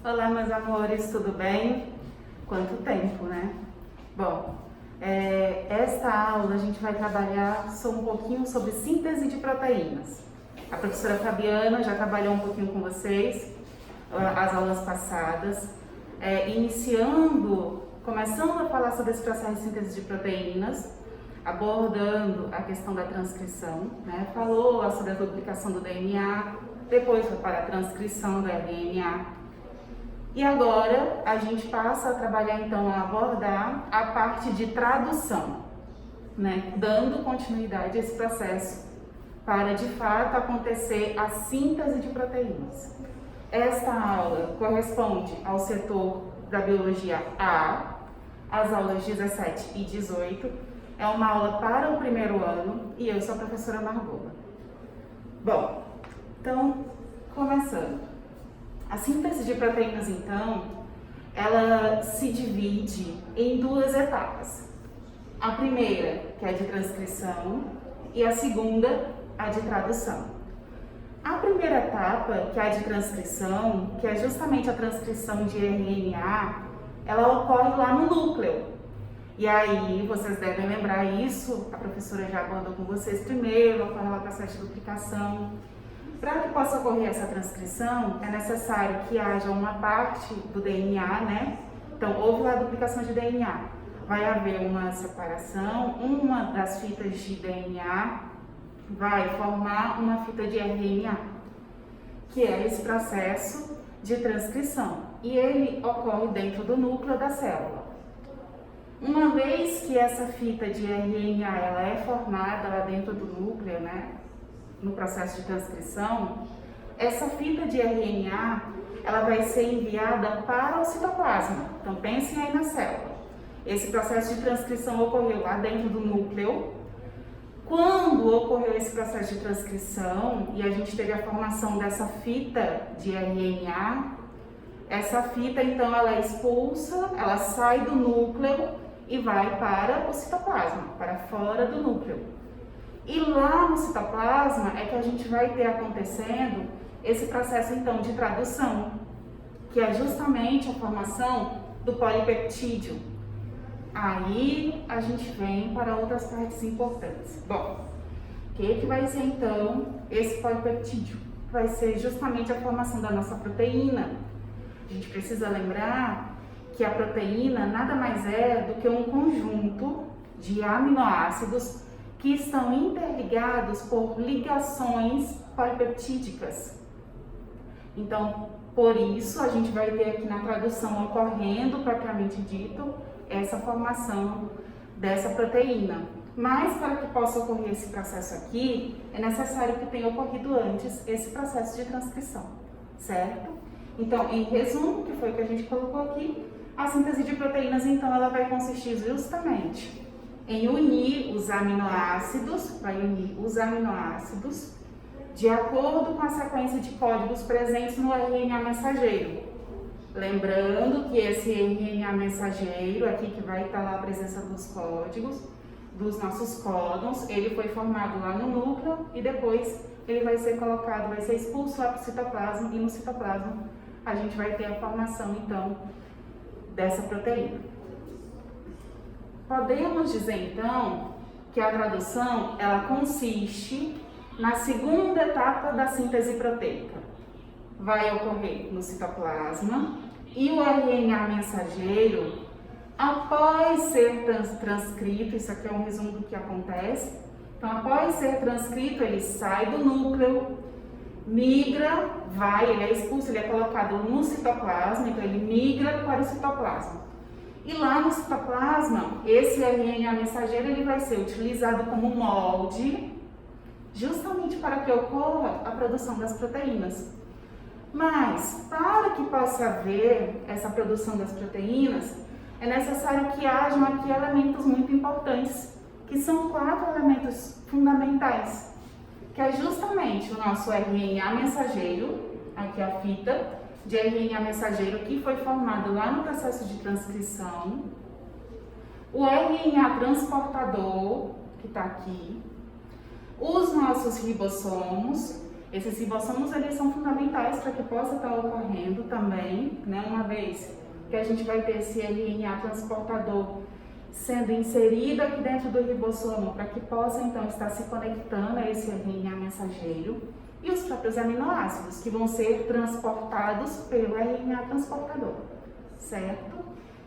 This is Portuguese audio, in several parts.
Olá, meus amores, tudo bem? Quanto tempo, né? Bom, esta aula a gente vai trabalhar só um pouquinho sobre síntese de proteínas. A professora Fabiana já trabalhou um pouquinho com vocês as aulas passadas, começando a falar sobre esse processo de síntese de proteínas, abordando a questão da transcrição, né? Falou sobre a duplicação do DNA, depois foi para a transcrição do RNA. E agora a gente passa a trabalhar, então, a abordar a parte de tradução, né? Dando continuidade a esse processo para, de fato, acontecer a síntese de proteínas. Esta aula corresponde ao setor da Biologia A, as aulas 17 e 18. É uma aula para o primeiro ano e eu sou a professora Margola. Bom, então, começando. A síntese de proteínas, então, ela se divide em duas etapas. A primeira, que é a de transcrição, e a segunda, a de tradução. A primeira etapa, que é a de transcrição, que é justamente a transcrição de RNA, ela ocorre lá no núcleo. E aí, vocês devem lembrar isso, a professora já abordou com vocês primeiro, ocorre lá o processo de duplicação. Para que possa ocorrer essa transcrição, é necessário que haja uma parte do DNA, né? Então, houve lá a duplicação de DNA. Vai haver uma separação, uma das fitas de DNA vai formar uma fita de RNA, que é esse processo de transcrição. E ele ocorre dentro do núcleo da célula. Uma vez que essa fita de RNA ela é formada lá dentro do núcleo, né? No processo de transcrição, essa fita de RNA ela vai ser enviada para o citoplasma. Então pensem aí na célula. Esse processo de transcrição ocorreu lá dentro do núcleo. Quando ocorreu esse processo de transcrição e a gente teve a formação dessa fita de RNA, essa fita então ela é expulsa, ela sai do núcleo e vai para o citoplasma, para fora do núcleo. E lá no citoplasma é que a gente vai ter acontecendo esse processo então de tradução, que é justamente a formação do polipeptídeo. Aí a gente vem para outras partes importantes. Bom, o que vai ser então esse polipeptídeo? Vai ser justamente a formação da nossa proteína. A gente precisa lembrar que a proteína nada mais é do que um conjunto de aminoácidos que estão interligados por ligações polipeptídicas. Então, por isso, a gente vai ter aqui na tradução ocorrendo, propriamente dito, essa formação dessa proteína. Mas, para que possa ocorrer esse processo aqui, é necessário que tenha ocorrido antes esse processo de transcrição, certo? Então, em resumo, que foi o que a gente colocou aqui, a síntese de proteínas, então, ela vai consistir justamente em unir os aminoácidos, de acordo com a sequência de códigos presentes no RNA mensageiro. Lembrando que esse RNA mensageiro, aqui que vai estar lá a presença dos códigos, dos nossos códons, ele foi formado lá no núcleo e depois ele vai ser colocado, vai ser expulso lá para o citoplasma e no citoplasma a gente vai ter a formação então dessa proteína. Podemos dizer, então, que a tradução, ela consiste na segunda etapa da síntese proteica. Vai ocorrer no citoplasma e o RNA mensageiro, após ser transcrito, isso aqui é um resumo do que acontece, então, após ser transcrito, ele sai do núcleo, migra, ele é expulso, ele é colocado no citoplasma, então ele migra para o citoplasma. E lá no citoplasma, esse RNA mensageiro ele vai ser utilizado como molde, justamente para que ocorra a produção das proteínas. Mas, para que possa haver essa produção das proteínas, é necessário que hajam aqui elementos muito importantes, que são 4 elementos fundamentais, que é justamente o nosso RNA mensageiro, aqui a fita, de RNA mensageiro que foi formado lá no processo de transcrição, o RNA transportador, que está aqui, os nossos ribossomos Esses ribossomos, eles são fundamentais para que possa estar ocorrendo também, né, uma vez que a gente vai ter esse RNA transportador sendo inserido aqui dentro do ribossomo, para que possa então estar se conectando a esse RNA mensageiro, e os próprios aminoácidos, que vão ser transportados pelo RNA transportador, certo?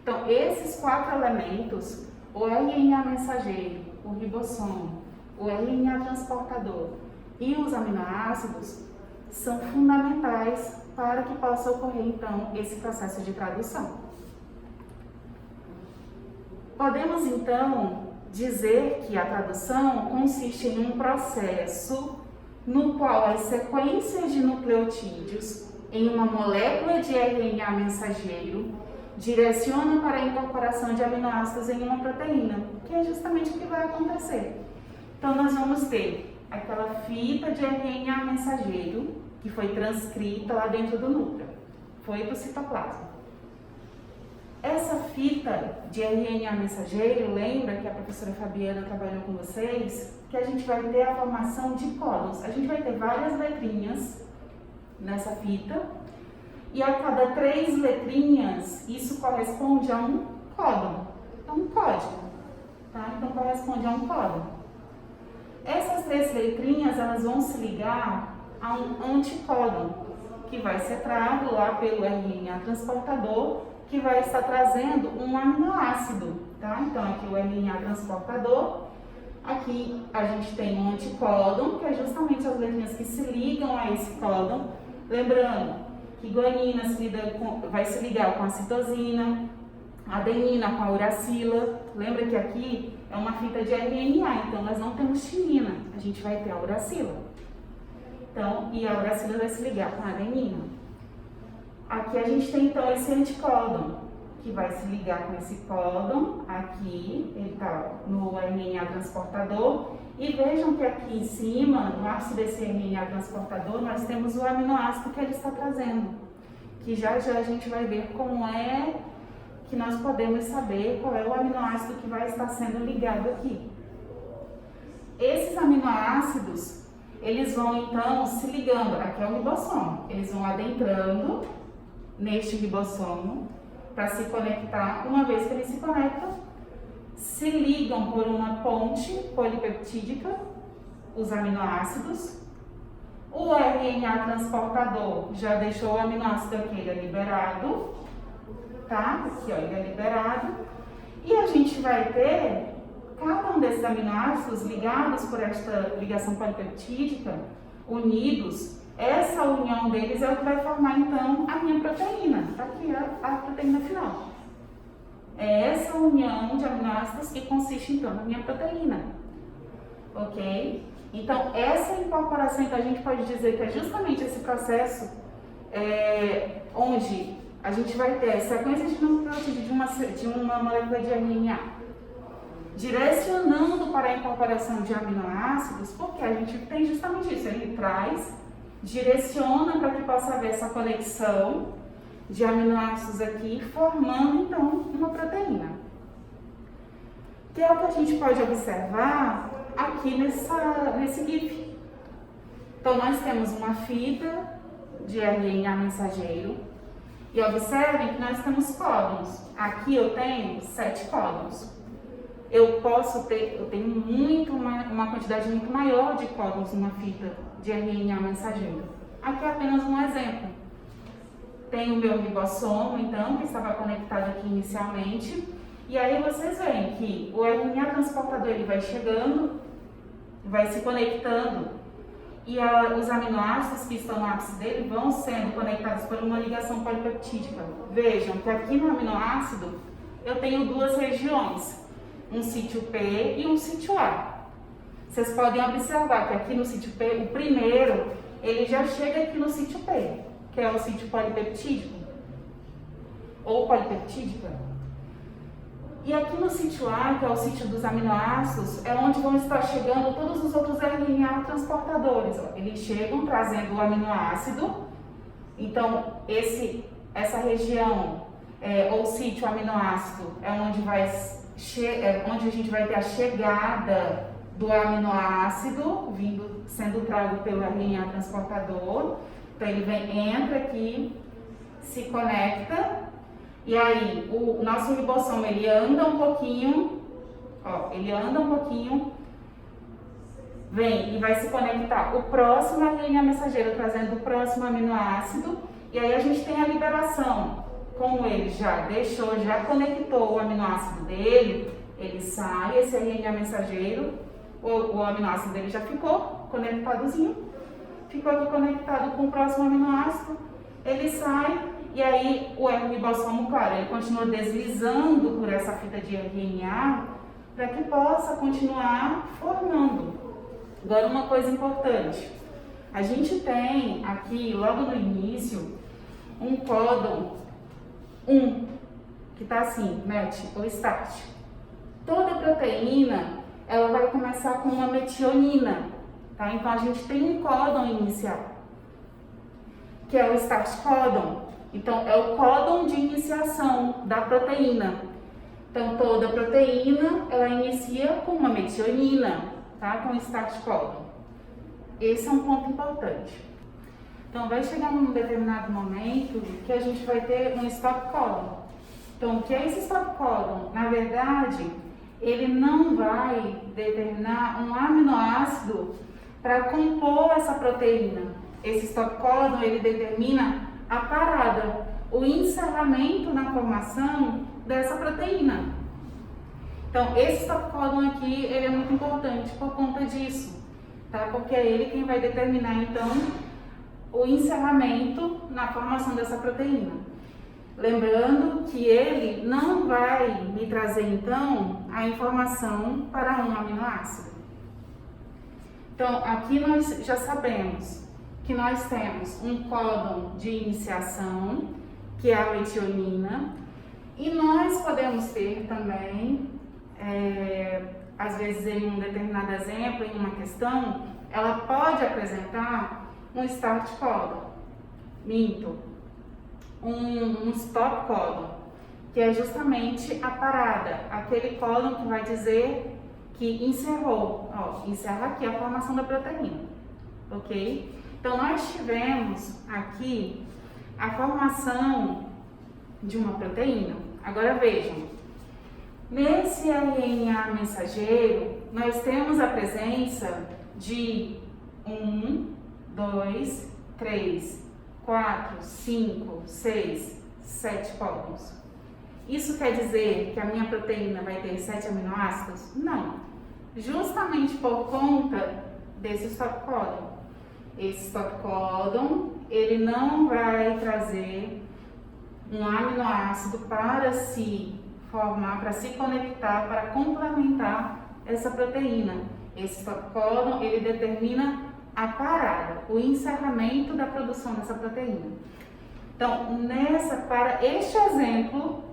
Então, esses 4 elementos, o RNA mensageiro, o ribossomo, o RNA transportador e os aminoácidos, são fundamentais para que possa ocorrer, então, esse processo de tradução. Podemos, então, dizer que a tradução consiste em um processo no qual as sequências de nucleotídeos em uma molécula de RNA mensageiro direcionam para a incorporação de aminoácidos em uma proteína, que é justamente o que vai acontecer. Então, nós vamos ter aquela fita de RNA mensageiro que foi transcrita lá dentro do núcleo, foi para o citoplasma. Essa fita de RNA mensageiro, lembra que a professora Fabiana trabalhou com vocês, que a gente vai ter a formação de códons. A gente vai ter várias letrinhas nessa fita, e a cada 3 letrinhas, isso corresponde a um códon, a um código, tá? Então, corresponde a um códon. Essas 3 letrinhas, elas vão se ligar a um anticódon, que vai ser trago lá pelo RNA transportador, que vai estar trazendo um aminoácido, tá? Então, aqui o RNA transportador, aqui a gente tem um anticódon, que é justamente as letrinhas que se ligam a esse códon. Lembrando que guanina vai se ligar com a citosina, adenina com a uracila. Lembra que aqui é uma fita de RNA, então nós não temos timina, a gente vai ter a uracila. Então, e a uracila vai se ligar com a adenina. Aqui a gente tem então esse anticódon, que vai se ligar com esse códon, aqui, ele está no RNA transportador, e vejam que aqui em cima, no ápice desse RNA transportador, nós temos o aminoácido que ele está trazendo, que já a gente vai ver como é que nós podemos saber qual é o aminoácido que vai estar sendo ligado aqui. Esses aminoácidos, eles vão então se ligando, aqui é o ribossomo, eles vão adentrando neste ribossomo para se conectar. Uma vez que eles se conectam, se ligam por uma ponte polipeptídica, os aminoácidos. O RNA transportador já deixou o aminoácido aqui, ele é liberado, tá? Aqui, ó, ele é liberado. E a gente vai ter cada um desses aminoácidos ligados por esta ligação polipeptídica, unidos. Essa união deles é o que vai formar, então, a minha proteína. Tá aqui a proteína final. É essa união de aminoácidos que consiste, então, na minha proteína. Ok? Então, essa incorporação, então, a gente pode dizer que é justamente esse processo onde a gente vai ter sequências de nucleotídeos de uma molécula de RNA direcionando para a incorporação de aminoácidos, porque a gente tem justamente isso, ele traz, direciona para que possa haver essa conexão de aminoácidos aqui, formando então uma proteína. Que é o que a gente pode observar aqui nesse GIF. Então, nós temos uma fita de RNA mensageiro e observem que nós temos códons. Aqui eu tenho 7 códons. Eu tenho uma quantidade muito maior de códons numa fita de RNA mensageiro. Aqui é apenas um exemplo. Tem o meu ribossomo, então, que estava conectado aqui inicialmente. E aí vocês veem que o RNA transportador ele vai chegando, vai se conectando, e os aminoácidos que estão no ápice dele vão sendo conectados por uma ligação polipeptídica. Vejam que aqui no aminoácido eu tenho 2 regiões, um sítio P e um sítio A. Vocês podem observar que aqui no sítio P, o primeiro, ele já chega aqui no sítio P, que é o sítio polipeptídico, ou polipeptídica. E aqui no sítio A, que é o sítio dos aminoácidos, é onde vão estar chegando todos os outros RNA transportadores. Eles chegam trazendo o aminoácido, então essa região, ou sítio aminoácido, é onde a gente vai ter a chegada do aminoácido sendo trago pelo RNA transportador. Então ele entra aqui, se conecta, e aí o nosso ribossoma ele anda um pouquinho, vem e vai se conectar o próximo RNA mensageiro trazendo o próximo aminoácido, e aí a gente tem a liberação. Como ele já conectou o aminoácido dele, ele sai, esse RNA mensageiro, o aminoácido dele já ficou conectadozinho, ficou aqui conectado com o próximo aminoácido, ele sai, e aí o ribossomo, claro, ele continua deslizando por essa fita de RNA para que possa continuar formando. Agora, uma coisa importante, a gente tem aqui, logo no início, um códon 1, que está assim, MET ou START. Toda proteína, ela vai começar com uma metionina, tá? Então, a gente tem um códon inicial, que é o START códon. Então, é o códon de iniciação da proteína. Então, toda proteína, ela inicia com uma metionina, tá? Com o START códon. Esse é um ponto importante. Então, vai chegar num determinado momento que a gente vai ter um stop códon. Então, o que é esse stop códon? Na verdade, ele não vai determinar um aminoácido para compor essa proteína. Esse stop códon, ele determina a parada, o encerramento na formação dessa proteína. Então, esse stop códon aqui, ele é muito importante por conta disso, tá? Porque é ele quem vai determinar, então, o encerramento na formação dessa proteína. Lembrando que ele não vai me trazer, então, a informação para um aminoácido. Então, aqui nós já sabemos que nós temos um códon de iniciação, que é a metionina, e nós podemos ter também, às vezes em um determinado exemplo, em uma questão, ela pode apresentar um start códon, um stop códon, que é justamente a parada, aquele códon que vai dizer que encerrou, encerra aqui a formação da proteína, ok? Então, nós tivemos aqui a formação de uma proteína. Agora vejam, nesse RNA mensageiro, nós temos a presença de 1, 2, 3, 4, 5, 6, 7 códons. Isso quer dizer que a minha proteína vai ter 7 aminoácidos? Não. Justamente por conta desse stop códon. Esse stop códon, ele não vai trazer um aminoácido para se formar, para se conectar, para complementar essa proteína. Esse stop códon, ele determina a parada, o encerramento da produção dessa proteína. Então, para este exemplo,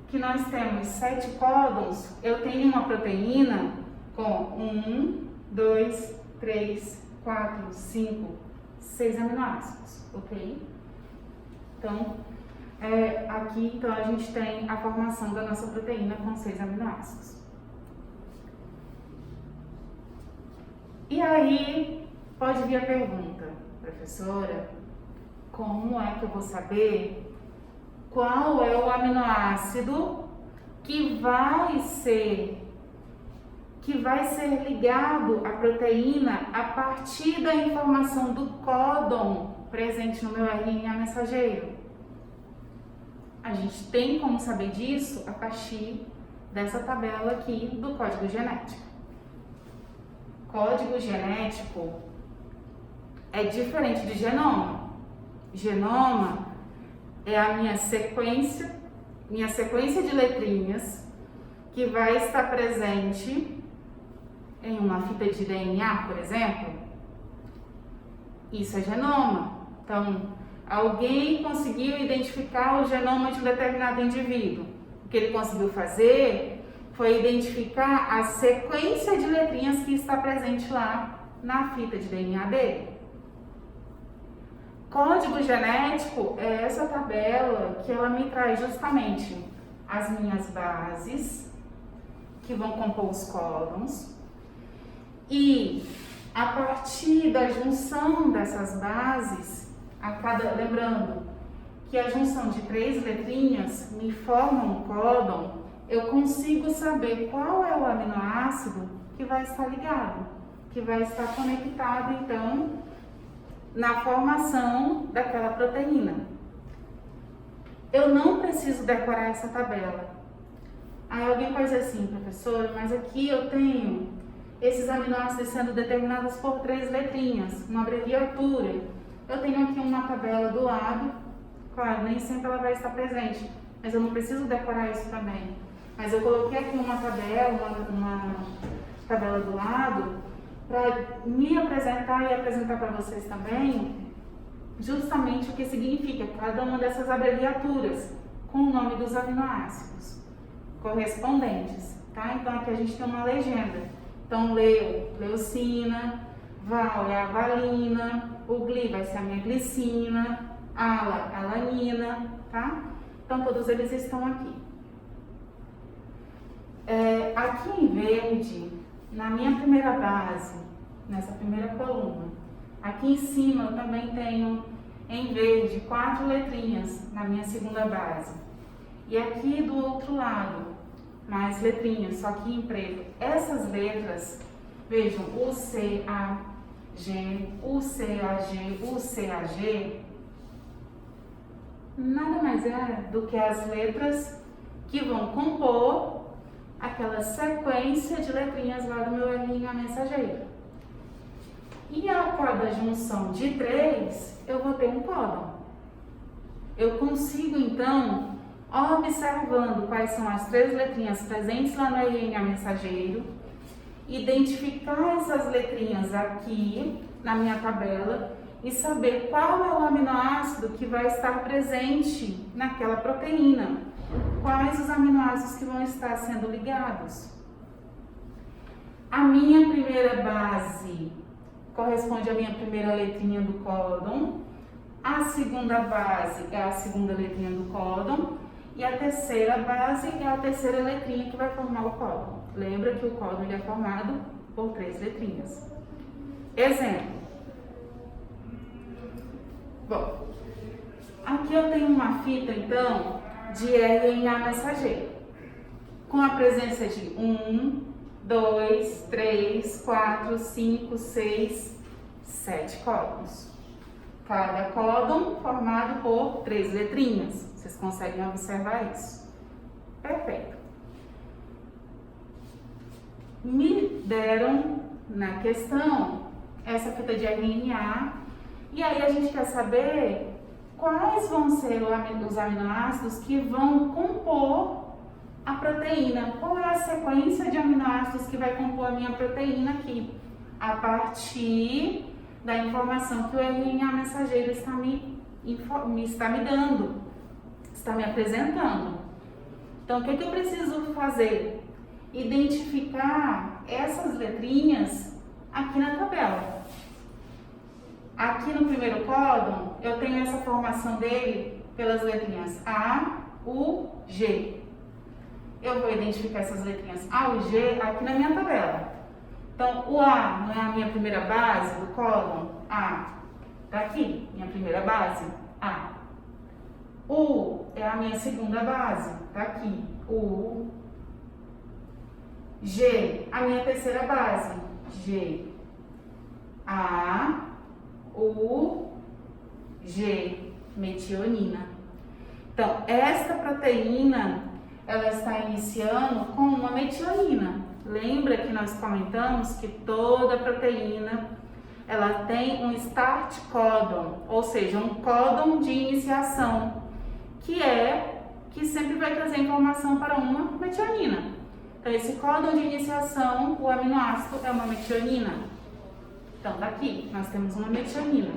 que nós temos 7 códons, eu tenho uma proteína com 1, 2, 3, 4, 5, 6 aminoácidos, ok? Então, aqui então, a gente tem a formação da nossa proteína com 6 aminoácidos. E aí, pode vir a pergunta, professora, como é que eu vou saber qual é o aminoácido que vai ser ligado à proteína a partir da informação do códon presente no meu RNA mensageiro? A gente tem como saber disso a partir dessa tabela aqui do código genético. Código genético é diferente de genoma. Genoma é a minha sequência de letrinhas que vai estar presente em uma fita de DNA, por exemplo. Isso é genoma. Então, alguém conseguiu identificar o genoma de um determinado indivíduo. O que ele conseguiu fazer foi identificar a sequência de letrinhas que está presente lá na fita de DNA dele. Código genético é essa tabela que ela me traz justamente as minhas bases, que vão compor os códons, E a partir da junção dessas bases, lembrando que a junção de 3 letrinhas me forma um códon, eu consigo saber qual é o aminoácido que vai estar ligado, que vai estar conectado, então, na formação daquela proteína. Eu não preciso decorar essa tabela. Aí alguém pode dizer assim, professora, mas aqui eu tenho esses aminoácidos sendo determinados por 3 letrinhas, uma abreviatura. Eu tenho aqui uma tabela do lado, claro, nem sempre ela vai estar presente, mas eu não preciso decorar isso também. Mas eu coloquei aqui uma tabela do lado para me apresentar e apresentar para vocês também justamente o que significa cada uma dessas abreviaturas com o nome dos aminoácidos correspondentes, tá? Então aqui a gente tem uma legenda. Então leucina, val é a valina, o gli vai ser a minha glicina, ala, alanina, tá? Então todos eles estão aqui. Aqui em verde, na minha primeira base, nessa primeira coluna, aqui em cima eu também tenho em verde 4 letrinhas na minha segunda base. E aqui do outro lado, mais letrinhas, só que em preto. Essas letras, vejam, o C, A, G, o C, A, G, o C, A, G, nada mais é do que as letras que vão compor aquela sequência de letrinhas lá do meu RNA mensageiro. E a cada junção de 3, eu vou ter um códon. Eu consigo, então, observando quais são as 3 letrinhas presentes lá no RNA mensageiro, identificar essas letrinhas aqui na minha tabela e saber qual é o aminoácido que vai estar presente naquela proteína. Quais os aminoácidos que vão estar sendo ligados. A minha primeira base corresponde à minha primeira letrinha do códon, a segunda base é a segunda letrinha do códon e a terceira base é a terceira letrinha que vai formar o códon. Lembra que o códon ele é formado por 3 letrinhas. Exemplo. Bom, aqui eu tenho uma fita, então, de RNA mensageiro, com a presença de 1, 2, 3, 4, 5, 6, 7 códons. Cada códon formado por 3 letrinhas. Vocês conseguem observar isso? Perfeito. Me deram na questão essa fita de RNA e aí a gente quer saber quais vão ser os aminoácidos que vão compor a proteína. Qual é a sequência de aminoácidos que vai compor a minha proteína aqui? A partir da informação que o RNA mensageiro está me dando, está me apresentando. Então, o que eu preciso fazer? Identificar essas letrinhas aqui na tabela. Aqui no primeiro códon, eu tenho essa formação dele pelas letrinhas A, U, G. Eu vou identificar essas letrinhas A, U, G aqui na minha tabela. Então, o A não é a minha primeira base do códon? A. Está aqui, minha primeira base, A. U é a minha segunda base, está aqui, U. G, a minha terceira base, G. A, U, G, metionina. Então, esta proteína, ela está iniciando com uma metionina. Lembra que nós comentamos que toda proteína, ela tem um start códon, ou seja, um códon de iniciação, que sempre vai trazer informação para uma metionina. Então, esse códon de iniciação, o aminoácido é uma metionina. Então, daqui nós temos uma metionina.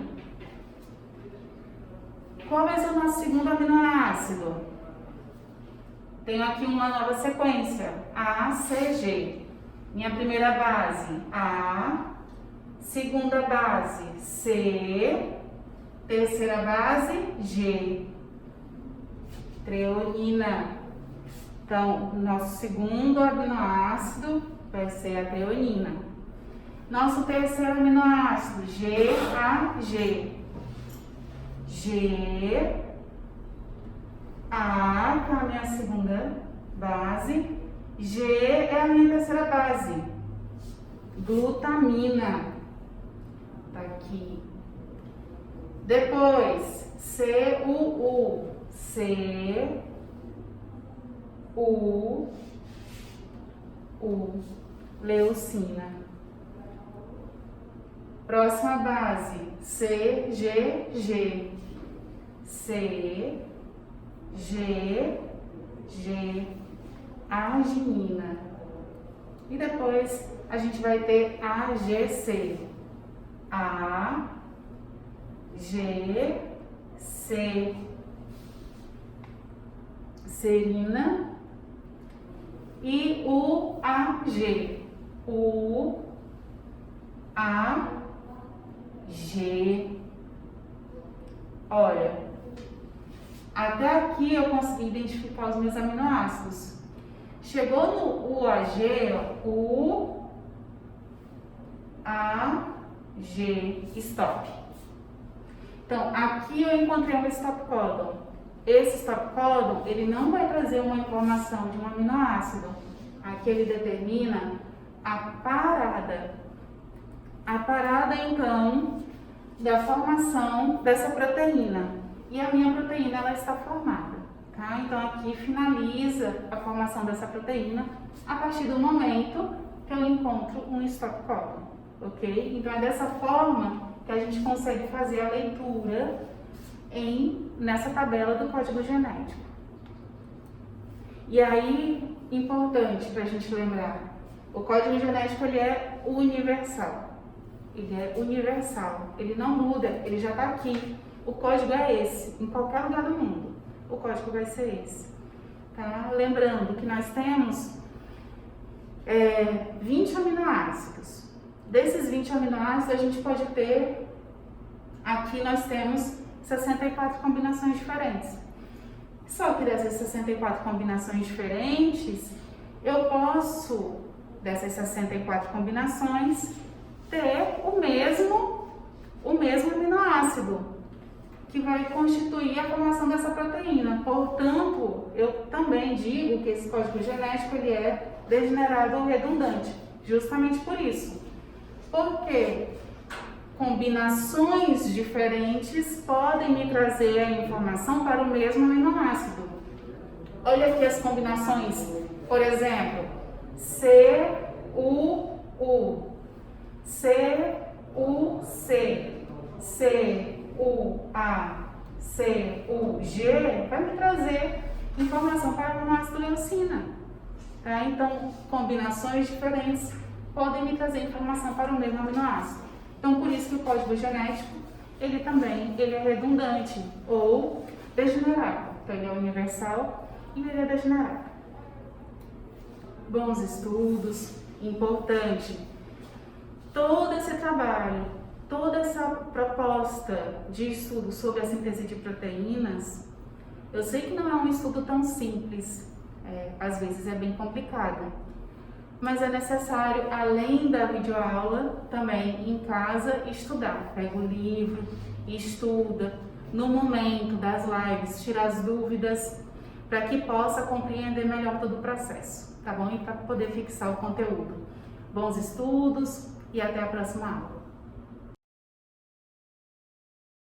Qual vai ser o nosso segundo aminoácido? Tenho aqui uma nova sequência, A, C, G. Minha primeira base, A. Segunda base, C. Terceira base, G. Treonina. Então, o nosso segundo aminoácido vai ser a treonina. Nosso terceiro aminoácido, GAG. G, A, que é a minha segunda base. G é a minha terceira base. Glutamina. Tá aqui. Depois, CUU. CUU. Leucina. Próxima base, CGG. CGG. Arginina. E depois a gente vai ter AGC. AGC. Serina. E UAG. UAG. Olha, até aqui eu consegui identificar os meus aminoácidos. Chegou no UAG, ó, UAG, stop. Então, aqui eu encontrei um stop codon. Esse stop codon, ele não vai trazer uma informação de um aminoácido. Aqui ele determina a parada. A parada, então, da formação dessa proteína. E a minha proteína, ela está formada. Tá? Então, aqui finaliza a formação dessa proteína a partir do momento que eu encontro um stop codon. Ok? Então, é dessa forma que a gente consegue fazer a leitura nessa tabela do código genético. E aí, importante para a gente lembrar, o código genético ele é universal. Ele é universal, ele não muda, ele já está aqui. O código é esse, em qualquer lugar do mundo, o código vai ser esse. Tá? Lembrando que nós temos 20 aminoácidos. Desses 20 aminoácidos, a gente pode ter, aqui nós temos 64 combinações diferentes. Só que dessas 64 combinações diferentes, eu posso, dessas 64 combinações, ter o mesmo aminoácido, que vai constituir a formação dessa proteína. Portanto, eu também digo que esse código genético ele é degenerado ou redundante, justamente por isso. Porque combinações diferentes podem me trazer a informação para o mesmo aminoácido. Olha aqui as combinações, por exemplo, CUU, CUC, CUA, CUG, vai me trazer informação para o aminoácido leucina. Tá? Então, combinações diferentes podem me trazer informação para o mesmo aminoácido. Então, por isso que o código genético, ele é redundante ou degenerado. Então, ele é universal e ele é degenerado. Bons estudos, importante. Todo esse trabalho, toda essa proposta de estudo sobre a síntese de proteínas, eu sei que não é um estudo tão simples, às vezes é bem complicado, mas é necessário, além da videoaula, também em casa estudar. Pega o livro, estuda, no momento das lives, tira as dúvidas, para que possa compreender melhor todo o processo, tá bom? E para poder fixar o conteúdo. Bons estudos e até a próxima aula.